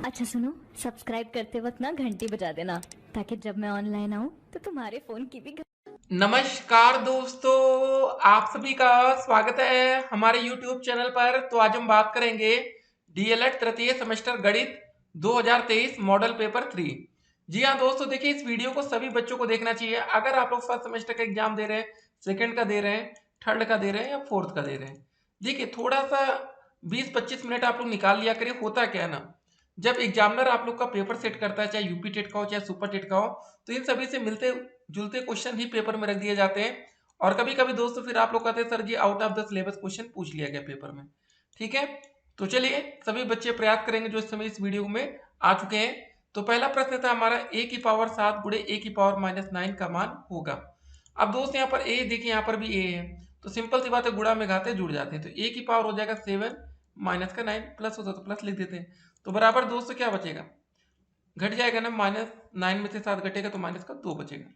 अच्छा सुनो, सब्सक्राइब करते वक्त ना घंटी बजा देना ताकि जब मैं ऑनलाइन आऊँ तो तुम्हारे फोन की भी नमस्कार दोस्तों, आप सभी का स्वागत है हमारे YouTube चैनल पर। तो आज हम बात करेंगे डीएलएड तृतीय सेमेस्टर गणित 2023 मॉडल पेपर 3। जी हाँ दोस्तों, देखिए इस वीडियो को सभी बच्चों को देखना चाहिए। अगर आप लोग फर्स्ट सेमेस्टर का एग्जाम दे रहे हैं, सेकंड का दे रहे हैं, थर्ड का दे रहे हैं या फोर्थ का दे रहे हैं, देखिए थोड़ा सा 20-25 मिनट आप लोग निकाल लिया करिए। होता क्या है ना, जब एग्जामिनर आप लोग का पेपर सेट करता है, चाहे यूपी टेट का हो चाहे सुपर टेट का हो, तो इन सभी से मिलते जुलते क्वेश्चन ही पेपर में रख दिए जाते हैं। और कभी कभी दोस्तों फिर आप लोग कहते हैं sir ji out of the syllabus question पूछ लिया गया पेपर में। ठीक है, तो चलिए सभी बच्चे प्रयास करेंगे जो इस समय इस वीडियो में आ चुके हैं। तो पहला प्रश्न था हमारा ए की पावर 7 गुणे ए की पावर -9 का मान होगा। अब दोस्त यहाँ पर ए देखिए, यहाँ पर भी ए है, तो सिंपल सी बात है, गुणा में घाते जुड़ जाते हैं। तो ए की पावर हो जाएगा 7, माइनस का 9, प्लस होता तो प्लस लिख देते हैं। तो बराबर दोस्तों क्या बचेगा, घट जाएगा ना, -9 में से 7 घटेगा तो माइनस का 2 बचेगा।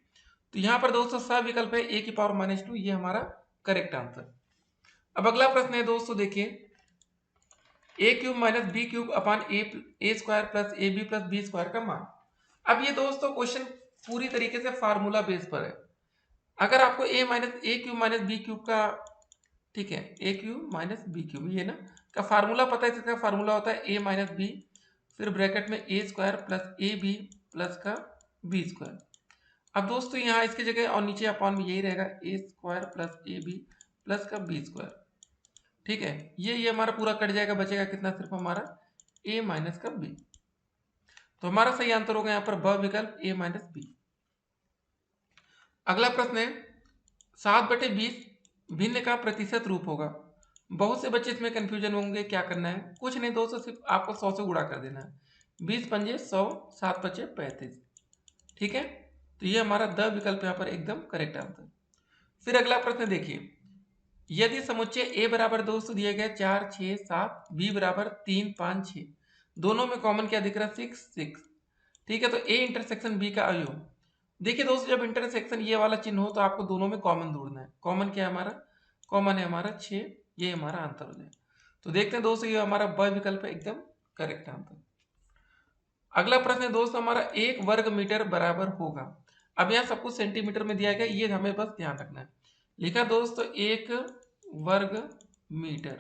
तो यहां पर दोस्तों सब विकल्प है, ए की पावर -2, ये हमारा करेक्ट आंसर। अब अगला प्रश्न है दोस्तों, देखिए A cube minus B cube upon A square plus A B plus B square का मान। अब ये दोस्तों क्वेश्चन पूरी तरीके से फार्मूला बेस पर है। अगर आपको ए क्यूब माइनस बी क्यूब का, ठीक है, ए क्यूब माइनस बी क्यूब ये ना का फार्मूला पता है, इसका फार्मूला होता है ए माइनस बी, फिर ब्रैकेट में A square plus A B plus का बी स्क्वायर। अब दोस्तों यहाँ इसकी जगह और नीचे अपॉन में यही रहेगा, A square plus A B plus का बी स्क्वायर। ठीक है, ये हमारा पूरा कट जाएगा, बचेगा कितना, सिर्फ हमारा ए माइनस का बी। तो हमारा सही आंसर होगा यहाँ पर ब विकल्प, ए माइनस बी। अगला प्रश्न है 7/20 भिन्न का प्रतिशत रूप होगा। बहुत से बच्चे इसमें कंफ्यूजन होंगे, क्या करना है, कुछ नहीं दोस्तों, सिर्फ आपको 100 से गुणा कर देना है। 20 पंजे 100, 7 पचे 35। ठीक है, तो ये हमारा द विकल्प यहाँ पर एकदम करेक्ट आंसर। फिर अगला प्रश्न देखिए, यदि समुच्चय ए बराबर दोस्तों दिए गए 4 6 7, बी बराबर 3 5 6, दोनों में कॉमन क्या दिख रहा है, 6 6। ठीक है, तो ए इंटरसेक्शन बी का अवयव। देखिए दोस्तों जब इंटरसेक्शन ये वाला चिन्ह हो तो आपको दोनों में कॉमन ढूंढना है। कॉमन क्या है हमारा, कॉमन है हमारा 6, ये हमारा आंसर हो जाए। तो देखते हैं दोस्तों, ये हमारा ब विकल्प है एकदम करेक्ट आंसर। अगला प्रश्न है दोस्तों हमारा 1 वर्ग मीटर बराबर होगा। अब यहाँ सब कुछ सेंटीमीटर में दिया गया, ये हमें बस ध्यान रखना है। लिखा दोस्तों 1 वर्ग मीटर।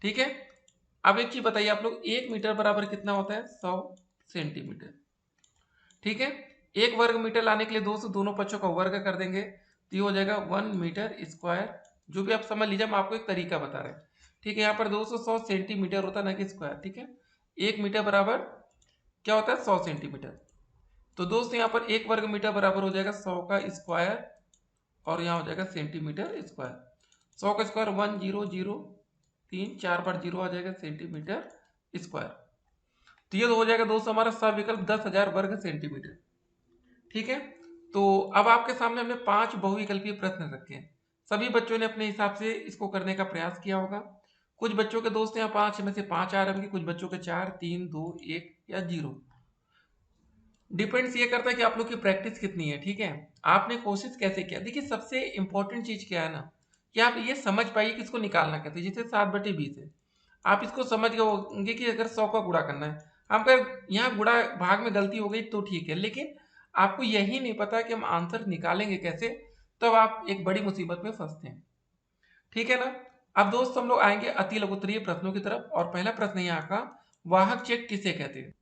ठीक है, अब एक चीज बताइए आप लोग, 1 मीटर बराबर कितना होता है, 100 सेंटीमीटर। ठीक है, 1 वर्ग मीटर लाने के लिए दोस्तों दोनों पक्षों का वर्ग कर देंगे, तो ये हो जाएगा 1 मीटर स्क्वायर। जो भी आप समझ लीजिए, हम आपको एक तरीका बता रहे हैं। ठीक है, यहाँ पर दोस्तों 100 सेंटीमीटर होता है ना कि स्क्वायर। ठीक है, 1 मीटर बराबर क्या होता है, 100 सेंटीमीटर। तो दोस्तों यहाँ पर 1 वर्ग मीटर बराबर हो जाएगा 100 का स्क्वायर, और यहाँ हो जाएगा सेंटीमीटर स्क्वायर। 100 का स्क्वायर 1003, 4 बार जीरो आ जाएगा सेंटीमीटर स्क्वायर। तो ये हो जाएगा दोस्तों हमारा सविकल्प 10,000 वर्ग सेंटीमीटर। ठीक है, तो अब आपके सामने हमने 5 बहुविकल्पीय प्रश्न रखे हैं। सभी बच्चों ने अपने हिसाब से इसको करने का प्रयास किया होगा। कुछ बच्चों के दोस्त यहाँ 5 में से 5 आ रहे होंगे, कुछ बच्चों के 4 3 2 1 या 0। डिपेंड्स ये करता है कि आप लोग की प्रैक्टिस कितनी है। ठीक है, आपने कोशिश कैसे किया। देखिए सबसे इंपॉर्टेंट चीज क्या है ना, कि आप ये समझ पाइए कि इसको निकालना कैसे। जैसे 7/20 है, आप इसको समझ गए होंगे कि अगर 100 का गुणा करना है, हम अगर यहाँ गुणा भाग में गलती हो गई तो ठीक है, लेकिन आपको यही नहीं पता कि हम आंसर निकालेंगे कैसे, तब आप एक बड़ी मुसीबत में फंसते हैं। ठीक है ना। अब दोस्त हम लोग आएंगे अति लघुत्तरीय प्रश्नों की तरफ, और पहला प्रश्न यहाँ का, वाहक चेक किसे कहते हैं।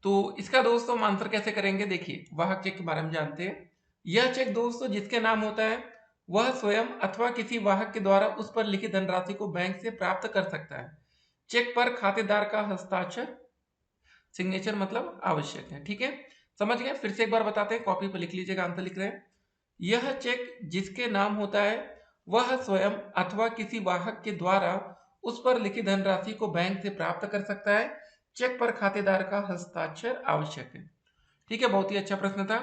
तो इसका दोस्तों हम आंसर कैसे करेंगे, देखिए वाहक चेक के बारे में जानते हैं। यह चेक दोस्तों जिसके नाम होता है वह स्वयं अथवा किसी वाहक के द्वारा उस पर लिखित धनराशि को बैंक से प्राप्त कर सकता है। चेक पर खातेदार का हस्ताक्षर, सिग्नेचर मतलब आवश्यक है। ठीक है, समझ गए, फिर से एक बार बताते हैं, कॉपी पर लिख लीजिएगा, आंसर लिख रहे हैं। यह चेक जिसके नाम होता है वह स्वयं अथवा किसी वाहक के द्वारा उस पर लिखित धनराशि को बैंक से प्राप्त कर सकता है। चेक पर खातेदार का हस्ताक्षर आवश्यक है। ठीक है, बहुत ही अच्छा प्रश्न था।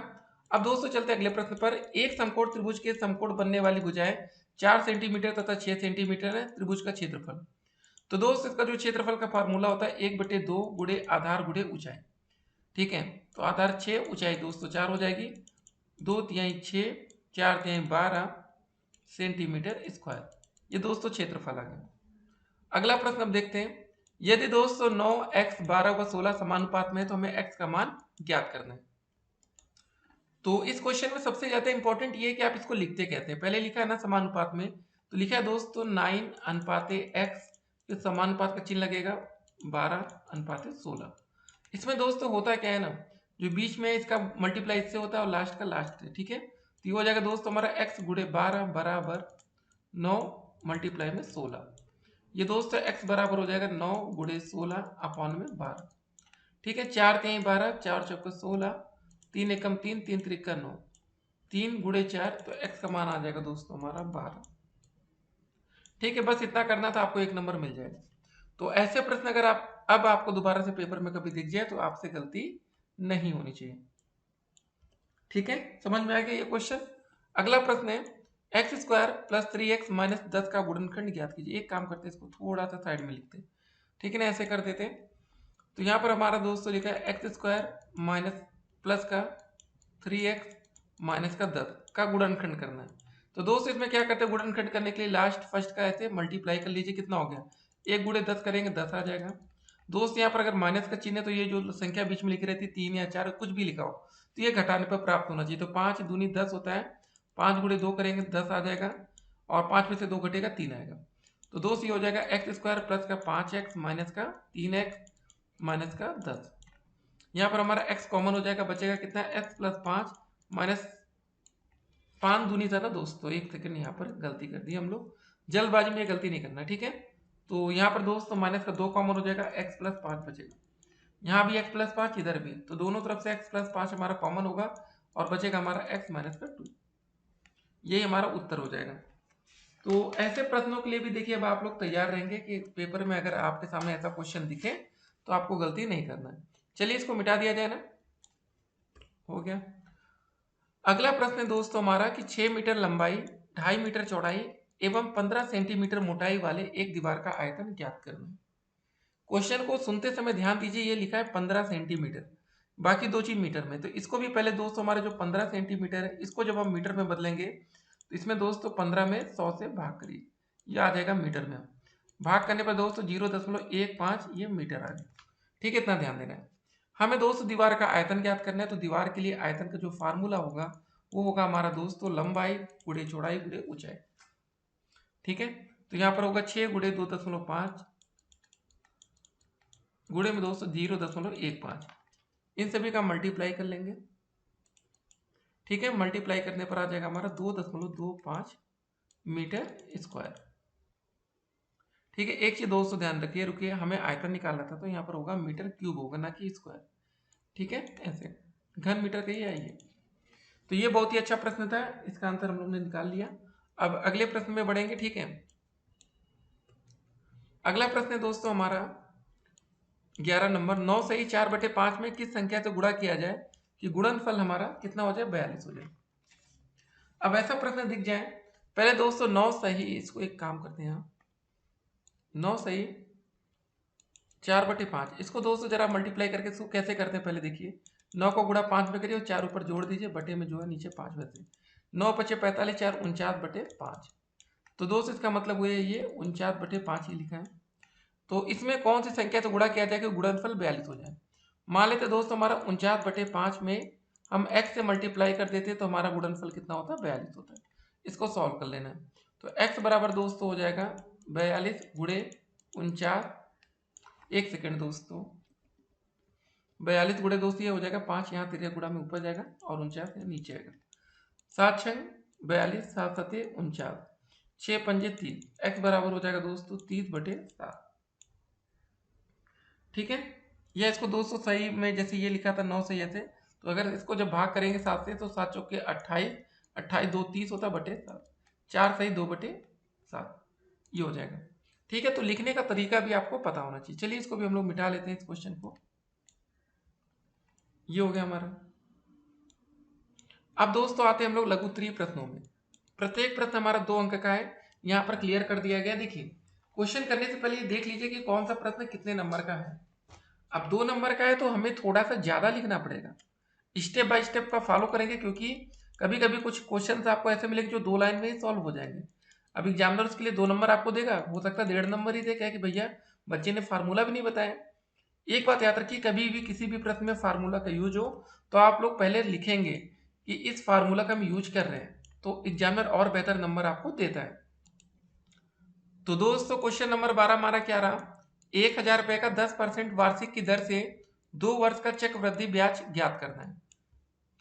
अब दोस्तों चलते अगले प्रश्न पर। एक समकोण त्रिभुज के समकोण बनने वाली भुजाएं 4 सेंटीमीटर तथा 6 सेंटीमीटर है। त्रिभुज का क्षेत्रफल। तो दोस्त इसका जो क्षेत्रफल का फार्मूला होता है 1/2 गुणे आधार गुणे ऊंचाई। ठीक है, तो आधार 6, ऊंचाई दोस्तों 4 हो जाएगी। 2/3 6, 4/3 12 सेंटीमीटर स्क्वायर। ये दोस्तों क्षेत्रफल आ गया। अगला प्रश्न अब देखते हैं, यदि दोस्तों 9x 12 व 16 समानुपात में है तो हमें x का मान ज्ञात करना है। तो इस क्वेश्चन में सबसे ज्यादा इंपॉर्टेंट ये है कि आप इसको लिखते कैसे हैं। पहले लिखा है ना समानुपात में, तो लिखा है दोस्तों 9 अनुपाते x, तो समानुपात का चिन्ह लगेगा 12 अनुपाते 16। इसमें दोस्तों होता क्या है ना, जो बीच में इसका मल्टीप्लाई इससे होता है और लास्ट का लास्ट है, ठीक है। तो ये हो जाएगा दोस्तों हमारा x गुणे 12 बराबर 9 मल्टीप्लाई में 16। ये दोस्तों x बराबर हो जाएगा 9 गुणे 16 अपॉन में 12, ठीक है। 4 3 12, 4 चौके 16, 3 एकम 3, 3 त्रिका 9, 3 गुणे 4, तो x का मान आ जाएगा दोस्तों हमारा 12, ठीक है। बस इतना करना था, आपको एक नंबर मिल जाएगा। तो ऐसे प्रश्न अगर आप अब आपको दोबारा से पेपर में कभी दिख जाए तो आपसे गलती नहीं होनी चाहिए, ठीक है। समझ में आ गया ये क्वेश्चन। अगला प्रश्न है x square plus 3x minus 10 का गुणनखंड ज्ञात कीजिए। एक काम करते हैं, इसको थोड़ा सा साइड में लिखते हैं, ठीक है ना, ऐसे कर देते हैं। तो यहाँ पर हमारा दोस्तों लिखा है एक्स स्क्वायर माइनस प्लस का 3x माइनस का 10 का गुणनखंड करना है। तो दोस्तों इसमें क्या करते हैं, गुणनखंड करने के लिए लास्ट फर्स्ट का ऐसे मल्टीप्लाई कर लीजिए, कितना हो गया, 1 गुणे 10 करेंगे 10 आ जाएगा। दोस्त यहाँ पर अगर माइनस का चिन्ह है तो ये जो संख्या बीच में लिखी रहती है 3 या 4 कुछ भी लिखा हो तो ये घटाने पर प्राप्त होना चाहिए। तो 5 दूनी 10 होता है, 5 गुणे 2 करेंगे 10 आ जाएगा, और 5 में से 2 घटेगा 3 आएगा। तो दोस्त ये हो जाएगा एक्स स्क्वायर प्लस का 5x माइनस का 3x माइनस का 10। यहाँ पर हमारा x कॉमन हो जाएगा, बचेगा कितना, x प्लस 5 माइनस 5 दूनी था ना दोस्तों, एक सेकंड यहाँ पर गलती कर दी हम लोग, जल्दबाजी में ये गलती नहीं करना, ठीक है। तो यहाँ पर दोस्तों माइनस का 2 कॉमन हो जाएगा, x प्लस 5 बचेगा, यहाँ भी x प्लस 5 इधर भी, तो दोनों तरफ से x प्लस 5 हमारा कॉमन होगा और बचेगा हमारा x माइनस का 2, यही हमारा उत्तर हो जाएगा। तो ऐसे प्रश्नों के लिए भी देखिए अब आप लोग तैयार रहेंगे कि पेपर में अगर आपके सामने ऐसा क्वेश्चन दिखे तो आपको गलती नहीं करना है। चलिए इसको मिटा दिया जाए ना, हो गया। अगला प्रश्न है दोस्तों हमारा कि 6 मीटर लंबाई, 2.5 मीटर चौड़ाई एवं 15 सेंटीमीटर मोटाई वाले एक दीवार का आयतन ज्ञात करना है। क्वेश्चन को सुनते समय ध्यान दीजिए, ये लिखा है 15 सेंटीमीटर, बाकी दो चीज मीटर में। तो इसको भी पहले दोस्तों हमारे जो 15 सेंटीमीटर है इसको जब हम मीटर में बदलेंगे तो इसमें दोस्तों 15 में 100 से भाग करिए, ये आ जाएगा मीटर में। भाग करने पर दोस्तों 0.15 ये मीटर आ गया, ठीक है। इतना ध्यान देना है। हमें दोस्तों दीवार का आयतन ज्ञात करना है, तो दीवार के लिए आयतन का जो फार्मूला होगा वो होगा हमारा दोस्तों लंबाई गुणे चौड़ाई गुणे ऊंचाई, ठीक है। तो यहाँ पर होगा 6 गुणे 2.5 गुणे में दोस्तों 0.15, इन सभी का मल्टीप्लाई कर लेंगे, ठीक है। मल्टीप्लाई करने पर आ जाएगा हमारा 2.25 मीटर स्क्वायर, ठीक है। एक चीज दोस्तों ध्यान रखिए, रुकिए, हमें आयतन निकालना था तो यहाँ पर होगा मीटर क्यूब होगा ना कि स्क्वायर, ठीक है। ऐसे घन मीटर का ही आइए। तो ये बहुत ही अच्छा प्रश्न था, इसका आंसर हम लोग ने निकाल लिया। अब अगले प्रश्न में बढ़ेंगे, ठीक है। अगला प्रश्न है दोस्तों हमारा 11 नंबर, 9 सही 4/5 में किस संख्या से गुणा किया जाए कि गुणनफल हमारा कितना हो जाए, 42 हो जाए। अब ऐसा प्रश्न दिख जाए, पहले दोस्तों 9 सही, इसको एक काम करते हैं, 9 सही 4/5, इसको दोस्तों जरा मल्टीप्लाई करके इसको कैसे करते हैं, पहले देखिए। 9 को गुणा 5 में करिए और 4 ऊपर जोड़ दीजिए, बटे में जो है नीचे 5 बचे, 9 पचे 45, 4 49/5। तो दोस्तों इसका मतलब हुआ ये 49/5 ही लिखा है। तो इसमें कौन सी संख्या से गुणा किया जाए कि गुणनफल 42 हो जाए। मान लेते दोस्तों हमारा 49/5 में हम x से मल्टीप्लाई कर देते तो हमारा गुणनफल कितना होता है, 42 होता है। इसको सॉल्व कर लेना है। तो x बराबर दोस्तों हो जाएगा 42 गुणे 49, एक सेकेंड दोस्तों, 42 गुणे दोस्तों ये हो जाएगा 5, यहाँ तिरिया गुणा में ऊपर जाएगा और 49 नीचे आएगा, 7 6 42, 7 7 49, 6 पंजे 3, x बराबर हो जाएगा दोस्तों 30/7, ठीक है। या इसको दोस्तों सही में जैसे ये लिखा था 9 सही ऐसे, तो अगर इसको जब भाग करेंगे 7 से तो 7 चौके 28, 28 2 30 होता है बटे 7, 4 सही 2/7, ये हो जाएगा, ठीक है। तो लिखने का तरीका भी आपको पता होना चाहिए। चलिए इसको भी हम लोग मिटा लेते हैं इस क्वेश्चन को, ये हो गया हमारा। अब दोस्तों आते हैं हम लोग लघुत्तरीय प्रश्नों में। प्रत्येक प्रश्न हमारा 2 अंक का है, यहाँ पर क्लियर कर दिया गया। देखिए क्वेश्चन करने से पहले ये देख लीजिए कि कौन सा प्रश्न कितने नंबर का है। अब 2 नंबर का है तो हमें थोड़ा सा ज्यादा लिखना पड़ेगा, स्टेप बाय स्टेप का फॉलो करेंगे, क्योंकि कभी कभी कुछ क्वेश्चन आपको ऐसे मिलेंगे जो 2 लाइन में ही सॉल्व हो जाएंगे। अब एग्जामिनर्स के लिए 2 नंबर आपको देगा, हो सकता है 1.5 नंबर ही दे, क्या कि भैया बच्चे ने फार्मूला भी नहीं बताया। एक बात याद रखिए, कभी भी किसी भी प्रश्न में फार्मूला का यूज हो तो आप लोग पहले लिखेंगे कि इस फार्मूला का हम यूज कर रहे हैं, तो एग्जामिनर और बेहतर नंबर आपको देता है। तो दोस्तों क्वेश्चन नंबर 12 हमारा क्या रहा, 1,000 रुपए का 10% वार्षिक की दर से 2 वर्ष का चक्रवृद्धि ब्याज ज्ञात करना है।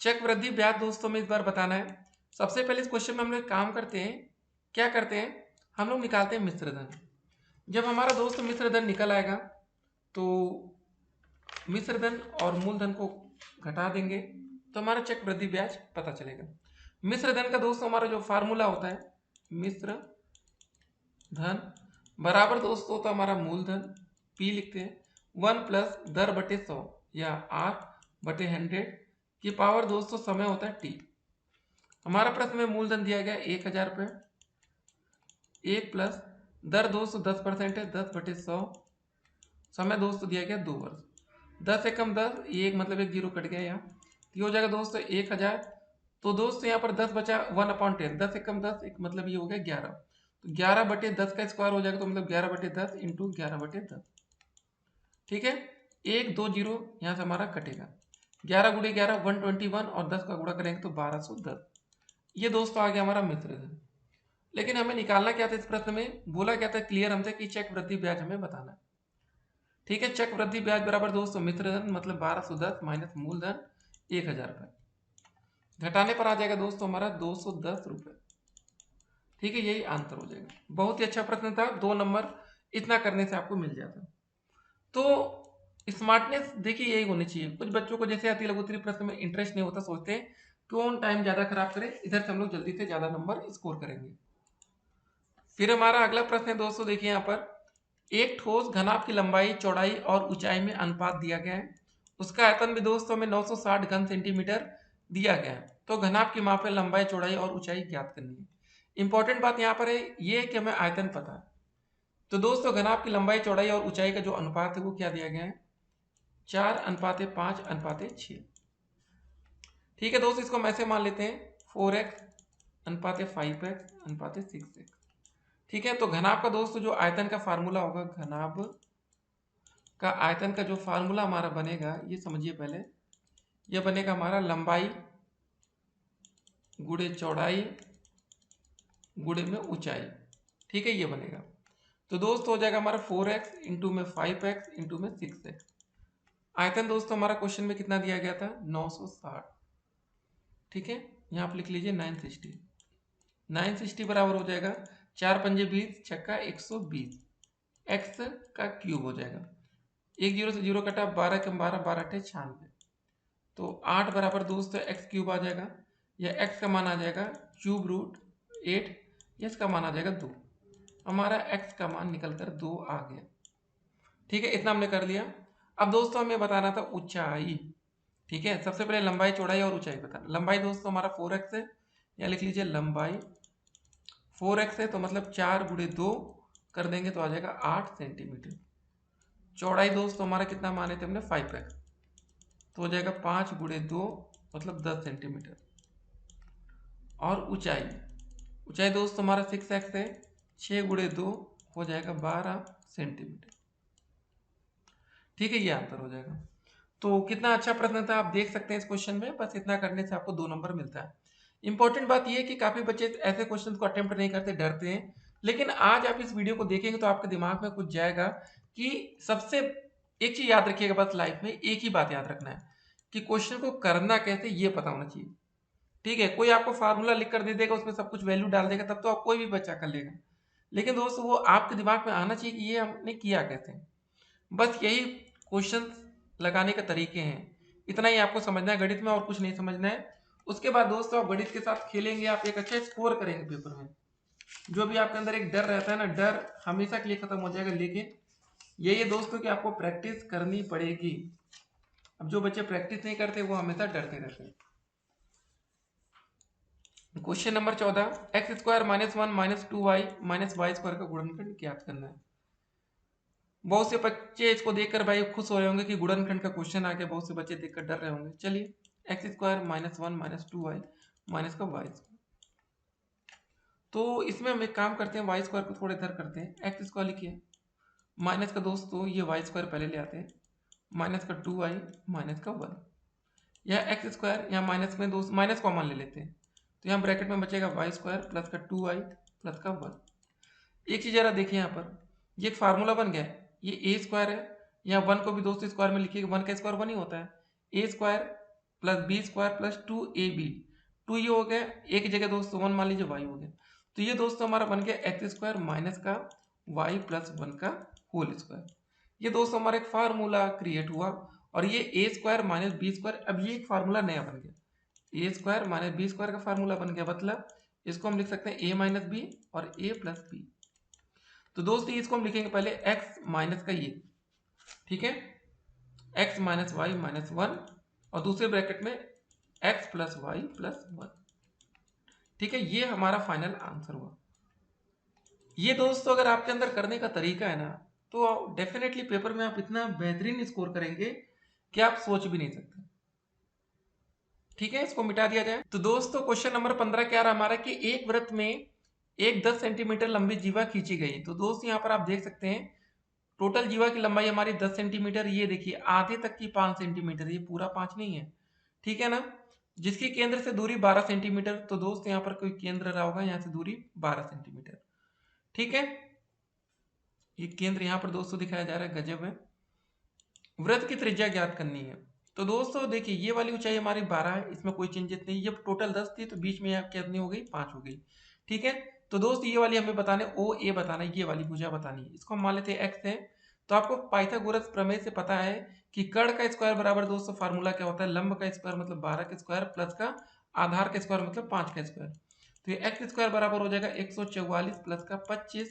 चक्रवृद्धि ब्याज दोस्तों में इस बार बताना है। सबसे पहले इस क्वेश्चन में हम लोग काम करते हैं, क्या करते हैं, हम लोग निकालते हैं मिश्र धन। जब हमारा दोस्त मिश्र धन निकल आएगा तो मिश्र धन और मूलधन को घटा देंगे तो हमारा चक्रवृद्धि ब्याज पता चलेगा। मिश्र धन का दोस्तों हमारा जो फार्मूला होता है, मिश्र धन बराबर दोस्तों होता है हमारा मूलधन, P लिखते हैं 1 प्लस दर बटे 100 या R बटे 100 की पावर दोस्तों समय होता है T। हमारा प्रश्न में मूलधन दिया गया 1,000 रुपये, 1 प्लस दर दोस्तों 10% है 10 बटे 100, समय दोस्तों दिया गया 2 वर्ष। 10 से कम 10, ये एक मतलब एक जीरो कट गया यहाँ, ये हो जाएगा दोस्तों 1,000। तो दोस्तों यहाँ पर 10 बचा 1/10, 10 से कम 10 एक मतलब ये हो गया 11, तो 11 बटे 10 का स्क्वायर हो जाएगा, तो मतलब 11 बटे 10 इंटू 11 बटे 10। ठीक है, 1 2 जीरो यहाँ से हमारा कटेगा, 11 गुणे 11 121 और 10 का गुणा करेंगे तो 1210। ये दोस्तों आ गया हमारा मिश्र धन। लेकिन हमें निकालना क्या था इस प्रश्न में, बोला क्या था क्लियर हमसे कि चक्रवृद्धि ब्याज हमें बताना है। ठीक है, चक्रवृद्धि ब्याज बराबर दोस्तों मिश्र धन मतलब 1210 माइनस मूलधन 1,000 रुपये, घटाने पर आ जाएगा दोस्तों हमारा 210 रुपये। ठीक है, यही आंसर हो जाएगा। बहुत ही अच्छा प्रश्न था, 2 नंबर इतना करने से आपको मिल जाता। तो स्मार्टनेस देखिए यही होनी चाहिए। कुछ बच्चों को जैसे अति लघु उत्तरीय प्रश्न में इंटरेस्ट नहीं होता, सोचते हैं क्यों टाइम ज्यादा खराब करें, इधर से हम लोग जल्दी से ज्यादा नंबर स्कोर करेंगे। फिर हमारा अगला प्रश्न है दोस्तों, देखिए यहाँ पर एक ठोस घनाभ की लंबाई चौड़ाई और ऊंचाई में अनुपात दिया गया है, उसका आयतन भी दोस्तों में 960 घन सेंटीमीटर दिया गया है। तो घनाभ की माप है, लंबाई चौड़ाई और ऊंचाई ज्ञात करनी है। इंपॉर्टेंट बात यहाँ पर है ये कि हमें आयतन पता है। तो दोस्तों घनाभ की लंबाई चौड़ाई और ऊंचाई का जो अनुपात है वो क्या दिया गया है, 4:5:6। ठीक है दोस्तों, इसको हम ऐसे मान लेते हैं 4x/5x/6x। ठीक है, तो घनाभ का दोस्तों जो आयतन का फार्मूला होगा, घनाभ का आयतन का जो फार्मूला हमारा बनेगा ये समझिए पहले, ये बनेगा हमारा लंबाई गुणे चौड़ाई गुणे में ऊंचाई। ठीक है, ये बनेगा। तो दोस्तों हो जाएगा हमारा 4x इंटू में 5x इंटू में 6x। आयतन दोस्तों हमारा क्वेश्चन में कितना दिया गया था, 960। ठीक है, यहाँ आप लिख लीजिए 960। 960 बराबर हो जाएगा 4 पंजे 20 छक्का 120, x का क्यूब हो जाएगा। एक जीरो से जीरो कटा, 12 कम 12 12 अठे 96, तो 8 बराबर दोस्तों x क्यूब आ जाएगा, या x का मान आ जाएगा क्यूब रूट 8, इसका मान आ जाएगा 2। हमारा x का मान निकलकर 2 आ गया। ठीक है, इतना हमने कर लिया। अब दोस्तों हमें बताना था ऊंचाई। ठीक है, सबसे पहले लंबाई चौड़ाई और ऊंचाई बताना। लंबाई दोस्तों हमारा 4x है, या लिख लीजिए लंबाई 4x है, तो मतलब 4 गुणे 2 कर देंगे तो आ जाएगा 8 सेंटीमीटर। चौड़ाई दोस्तों हमारा कितना माने थे हमने 5x, तो हो जाएगा 5 गुणे 2 मतलब 10 सेंटीमीटर। और ऊंचाई, ऊंचाई दोस्तों हमारा 6x है, 6 गुणे 2 हो जाएगा 12 सेंटीमीटर। ठीक है, ये आंसर हो जाएगा। तो कितना अच्छा प्रश्न था, आप देख सकते हैं इस क्वेश्चन में, बस इतना करने से आपको 2 नंबर मिलता है। इंपॉर्टेंट बात यह है कि काफी बच्चे ऐसे क्वेश्चन को अटेम्प्ट नहीं करते, डरते हैं। लेकिन आज आप इस वीडियो को देखेंगे तो आपके दिमाग में कुछ जाएगा कि सबसे एक चीज याद रखिएगा, बस लाइफ में एक ही बात याद रखना है कि क्वेश्चन को करना कैसे ये पता होना चाहिए। ठीक है, कोई आपको फार्मूला लिख कर दे देगा, उसमें सब कुछ वैल्यू डाल देगा, तब तो आप कोई भी बच्चा कर लेगा। लेकिन दोस्तों वो आपके दिमाग में आना चाहिए कि ये हमने किया कैसे। बस यही क्वेश्चन लगाने के तरीके हैं, इतना ही आपको समझना है गणित में, और कुछ नहीं समझना है। उसके बाद दोस्तों आप गणित के साथ खेलेंगे, आप एक अच्छा स्कोर करेंगे पेपर में। जो भी आपके अंदर एक डर रहता है ना, डर हमेशा के लिए खत्म हो जाएगा। लेकिन ये दोस्तों कि आपको प्रैक्टिस करनी पड़ेगी। अब जो बच्चे प्रैक्टिस नहीं करते वो हमेशा डरते रहते हैं। Question number 14, x square minus 1 minus 2y minus y square का गुणनखंड ज्ञात करना है। बहुत से बच्चे इसको देखकर भाई खुश हो रहे होंगे कि गुणनखंड का क्वेश्चन आ गया, बहुत से बच्चे देखकर डर रहे होंगे। चलिए, x square minus 1 minus 2y minus का वाई स्क्वायर, तो इसमें हम एक काम करते हैं, वाई स्क्वायर को थोड़ा इधर करते हैं, एक्स स्क्वायर लिखिए माइनस का दोस्तों ये वाई स्क्वायर पहले ले आते हैं, माइनस का 2y माइनस का 1, या एक्स स्क्वायर, यहाँ माइनस में दोस्त माइनस कॉमन ले लेते हैं, तो यहाँ ब्रैकेट में बचेगा वाई स्क्वायर प्लस का 2y प्लस का 1। एक चीज़ जरा देखिए यहाँ पर, ये एक फार्मूला बन गया है, ये ए स्क्वायर है, यहाँ 1 को भी दोस्तों स्क्वायर में लिखिएगा, 1 का स्क्वायर 1 ही होता है, A square plus B square plus 2ab, 2 ये हो गया, एक जगह दोस्तों 1 मान लीजिए y हो गया, तो ये दोस्तों हमारा बन गया एक्स स्क्वायर माइनस का y प्लस 1 का होल स्क्वायर। ये दोस्तों हमारा एक फार्मूला क्रिएट हुआ, और ये ए स्क्वायर माइनस बी स्क्वायर, अब ये एक फार्मूला नया बन गया, ए स्क्वायर माइनस बी स्क्वायर का फार्मूला बन गया, मतलब इसको हम लिख सकते हैं ए माइनस बी और ए प्लस बी। तो दोस्तों इसको हम लिखेंगे पहले x माइनस का ये, ठीक है, x माइनस वाई माइनस 1, और दूसरे ब्रैकेट में x प्लस वाई प्लस 1, ठीक है, ये हमारा फाइनल आंसर हुआ। ये दोस्तों अगर आपके अंदर करने का तरीका है ना, तो डेफिनेटली पेपर में आप इतना बेहतरीन स्कोर करेंगे कि आप सोच भी नहीं सकते। ठीक है, इसको मिटा दिया जाए। तो दोस्तों क्वेश्चन नंबर 15 क्या रहा हमारा कि एक वृत्त में एक 10 सेंटीमीटर लंबी जीवा खींची गई। तो दोस्त यहाँ पर आप देख सकते हैं टोटल जीवा की लंबाई हमारी 10 सेंटीमीटर, ये देखिए आधे तक की 5 सेंटीमीटर, ये पूरा 5 नहीं है, ठीक है ना, जिसकी केंद्र से दूरी 12 सेंटीमीटर। तो दोस्त यहाँ पर कोई केंद्र रहा होगा, यहाँ से दूरी 12 सेंटीमीटर, ठीक है, ये केंद्र यहाँ पर दोस्तों दिखाया जा रहा है, गजब है। वृत्त की त्रिज्या ज्ञात करनी है। तो दोस्तों देखिए ये वाली ऊंचाई हमारी 12 है, इसमें कोई चेंजेस नहीं, ये टोटल 10 थी तो बीच में यहाँ कितनी हो गई, 5 हो गई, ठीक है। तो दोस्त ये वाली हमें बताने ओ ए बताना है, ये वाली भुजा बतानी है, इसको हम मान लेते हैं एक्स है। तो आपको पाइथागोरस प्रमेय से पता है कि कर्ण का स्क्वायर बराबर दोस्तों फार्मूला क्या होता है, लंब का स्क्वायर मतलब 12 का स्क्वायर प्लस का आधार का स्क्वायर मतलब 5 का स्क्वायर। तो ये एक्स स्क्वायर बराबर हो जाएगा 144 प्लस का 25,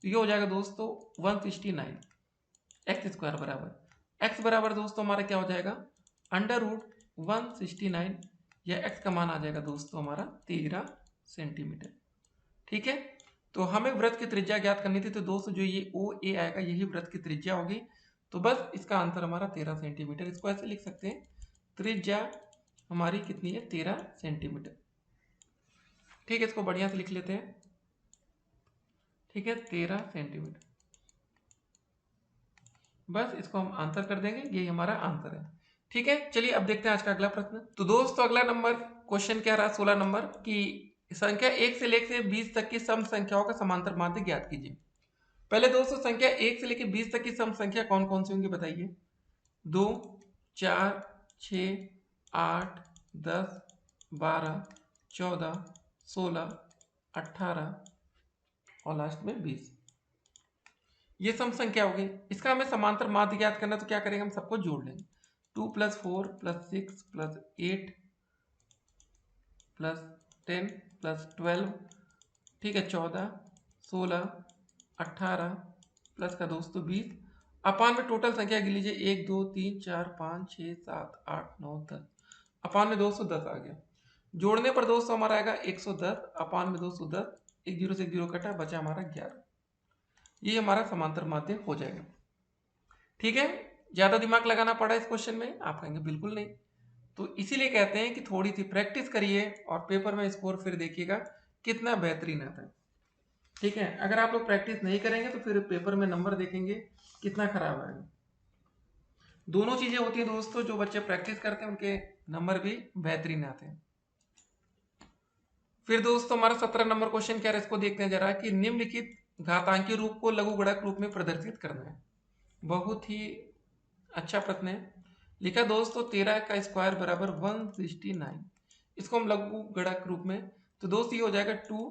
तो ये हो जाएगा दोस्तों 169। एक्स स्क्वायर बराबर एक्स बराबर दोस्तों हमारा क्या हो जाएगा अंडर रूट 169, या एक्स का मान आ जाएगा दोस्तों हमारा 13 सेंटीमीटर, ठीक है। तो हमें वृत्त की त्रिज्या ज्ञात करनी थी, तो दोस्तों जो ये ओ ए आएगा यही वृत्त की त्रिज्या होगी। तो बस इसका आंसर हमारा 13 सेंटीमीटर, इसको ऐसे लिख सकते हैं त्रिज्या हमारी कितनी है 13 सेंटीमीटर, ठीक है, इसको बढ़िया से लिख लेते हैं, ठीक है 13 सेंटीमीटर, बस इसको हम आंसर कर देंगे, यही हमारा आंसर है, ठीक है। चलिए अब देखते हैं आज का अगला प्रश्न। तो दोस्तों अगला नंबर क्वेश्चन क्या रहा 16 नंबर की संख्या 1 से लेकर 20 तक की सम संख्याओं का समांतर माध्य ज्ञात कीजिए। पहले दोस्तों संख्या 1 से लेकर 20 तक की सम संख्या कौन कौन सी होंगी बताइए। 2, 4, 6, 8, 10, 12, 14, 16, 18 और लास्ट में 20, ये सम संख्या होगी। इसका हमें समांतर माध्य ज्ञात करना, तो क्या करेंगे हम सबको जोड़ लेंगे, 2 + 4 + 6 + 8 + 10 + 12, ठीक है 14, 16, 18 प्लस का दोस्तों 20, अपान में टोटल संख्या गिन लीजिए 1 2 3 4 5 6 7 8 9 10, अपान में 210 आ गया। जोड़ने पर दोस्तों हमारा आएगा 110, अपान में 210, एक जीरो से एक जीरो कटा, बचा हमारा 11, ये हमारा समांतर माध्य हो जाएगा, ठीक है। ज्यादा दिमाग लगाना पड़ा इस क्वेश्चन में, आप कहेंगे बिल्कुल नहीं, तो इसीलिए कहते हैं कि थोड़ी सी प्रैक्टिस करिए और पेपर में स्कोर फिर देखिएगा कितना बेहतरीन आता है, ठीक है। अगर आप लोग प्रैक्टिस नहीं करेंगे तो फिर पेपर में नंबर देखेंगे कितना खराब आएगा। दोनों चीजें होती हैं दोस्तों, जो बच्चे प्रैक्टिस करते हैं उनके नंबर भी बेहतरीन आते हैं। फिर दोस्तों हमारा 17 नंबर क्वेश्चन क्या है, इसको देखते हैं जरा कि निम्नलिखित घातांकी रूप को लघुगणक रूप में प्रदर्शित करना है। बहुत ही अच्छा प्रश्न है। लिखा दोस्तों 13 का स्क्वायर बराबर 169, इसको हम लघुगणक रूप में, तो दोस्त ये हो जाएगा 2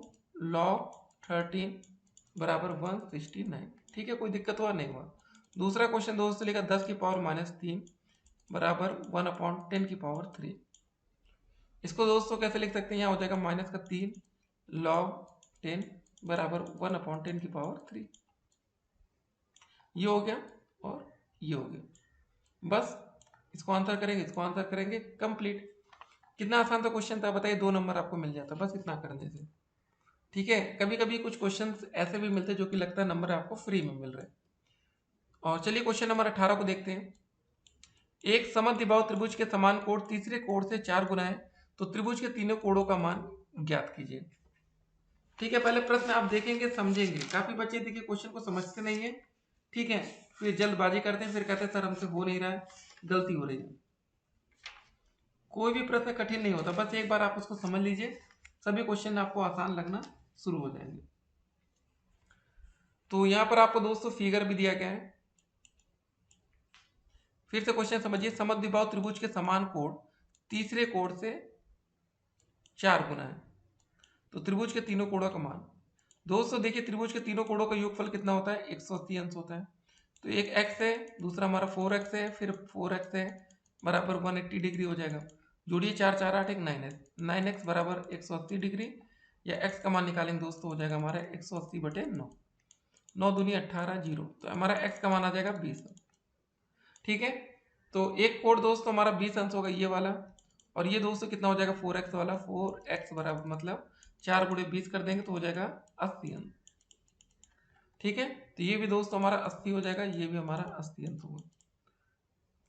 log 13 बराबर 169, ठीक है, कोई दिक्कत हुआ नहीं हुआ। दूसरा क्वेश्चन दोस्तों लिखा 10 की पावर -3 बराबर 1/10⁻3, इसको दोस्तों कैसे लिख सकते हैं, यहाँ हो जाएगा -3 log 10 बराबर 1/10⁻3, ये हो गया और ये हो गया, बस इसको आंसर करेंगे, इसको आंसर करेंगे, कंप्लीट। कितना आसान था क्वेश्चन था बताइए, 2 नंबर आपको मिल जाता बस इतना करने से, ठीक है। कभी कभी कुछ क्वेश्चंस ऐसे भी मिलते हैं जो कि लगता है नंबर आपको फ्री में मिल रहे हैं। और चलिए क्वेश्चन नंबर 18 को देखते हैं। एक समद्विबाहु त्रिभुज के समान कोण तीसरे कोण से 4 गुना है, तो त्रिभुज के तीनों कोणों का मान ज्ञात कीजिए, ठीक है। पहले प्रश्न आप देखेंगे समझेंगे, काफी बच्चे देखिए क्वेश्चन को समझते नहीं है, ठीक है, फिर जल्दबाजी करते हैं, फिर कहते हैं सर हमसे हो नहीं रहा है, गलती हो रही है। कोई भी प्रश्न कठिन नहीं होता, बस एक बार आप उसको समझ लीजिए, सभी क्वेश्चन आपको आसान लगना शुरू हो जाएंगे। तो यहाँ पर आपको दोस्तों फिगर भी दिया गया है। फिर से क्वेश्चन समझिए, समद्विबाहु त्रिभुज के समान कोण तीसरे कोण से 4 गुना है, तो त्रिभुज के तीनों कोणों का मान। दोस्तों देखिए, त्रिभुज के तीनों कोणों का योगफल कितना होता है, 180 अंश होता है। तो एक x है, दूसरा हमारा 4x है, फिर 4x है बराबर 180 डिग्री हो जाएगा। जोड़िए 4 4 8 एक 9x, 9x बराबर 180 डिग्री, या x का मान निकालेंगे दोस्तों, हो जाएगा हमारा 180/9, 9 दूनी 18 जीरो, तो हमारा x का मान आ जाएगा 20। ठीक है, तो एक कोण दोस्तों हमारा 20 अंश होगा ये वाला, और ये दोस्तों कितना हो जाएगा 4x वाला, 4x बराबर मतलब 4 गुणे 20 कर देंगे तो हो जाएगा 80 अंश। ठीक है, तो ये भी दोस्तों हमारा 80 हो जाएगा, ये भी हमारा 80 अंश होगा।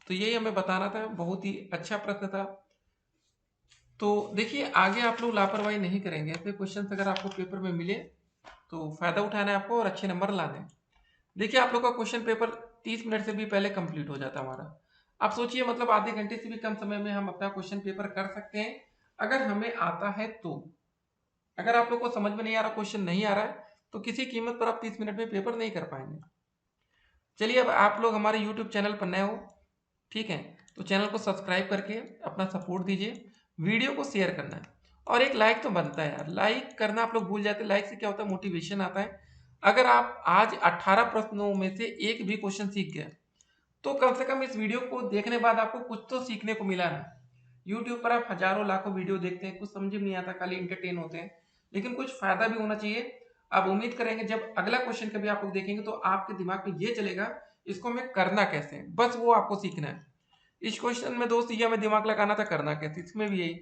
तो यही हमें बताना था, बहुत ही अच्छा प्रश्न था। तो देखिए, आगे आप लोग लापरवाही नहीं करेंगे, ऐसे क्वेश्चन अगर आपको पेपर में मिले तो फायदा उठाना है आपको और अच्छे नंबर लाने। देखिए, आप लोग का क्वेश्चन पेपर 30 मिनट से भी पहले कंप्लीट हो जाता है हमारा। आप सोचिए, मतलब आधे घंटे से भी कम समय में हम अपना क्वेश्चन पेपर कर सकते हैं, अगर हमें आता है तो। अगर आप लोग को समझ में नहीं आ रहा, क्वेश्चन नहीं आ रहा है, तो किसी कीमत पर आप 30 मिनट में पेपर नहीं कर पाएंगे। चलिए, अब आप लोग हमारे यूट्यूब चैनल पर नए हो, ठीक है, तो चैनल को सब्सक्राइब करके अपना सपोर्ट दीजिए, वीडियो को शेयर करना है, और एक लाइक तो बनता है यार, लाइक करना आप लोग भूल जाते हैं। लाइक से क्या होता है, मोटिवेशन आता है। अगर आप आज 18 प्रश्नों में से एक भी क्वेश्चन सीख गए, तो कम से कम इस वीडियो को देखने बाद आपको कुछ तो सीखने को मिला ना। यूट्यूब पर आप हजारों लाखों वीडियो देखते हैं, कुछ समझ में नहीं आता, खाली इंटरटेन होते हैं, लेकिन कुछ फायदा भी होना चाहिए। आप उम्मीद करेंगे जब अगला क्वेश्चन कभी आप लोग देखेंगे तो आपके दिमाग में ये चलेगा, इसको हमें करना कैसे है, बस वो आपको सीखना है। इस क्वेश्चन में दोस्त ये हमें दिमाग लगाना था, करना कैसे, इसमें भी यही।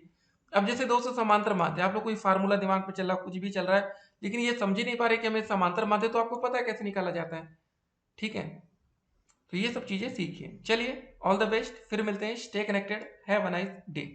अब जैसे दोस्तों समांतर माध्य, आप लोग कोई फार्मूला दिमाग पे चल रहा है, कुछ भी चल रहा है, लेकिन ये समझ ही नहीं पा रहे कि हमें समांतर माध्य तो आपको पता है कैसे निकाला जाता है। ठीक है, तो ये सब चीजें सीखिए। चलिए, ऑल द बेस्ट, फिर मिलते हैं, stay connected, have a nice day.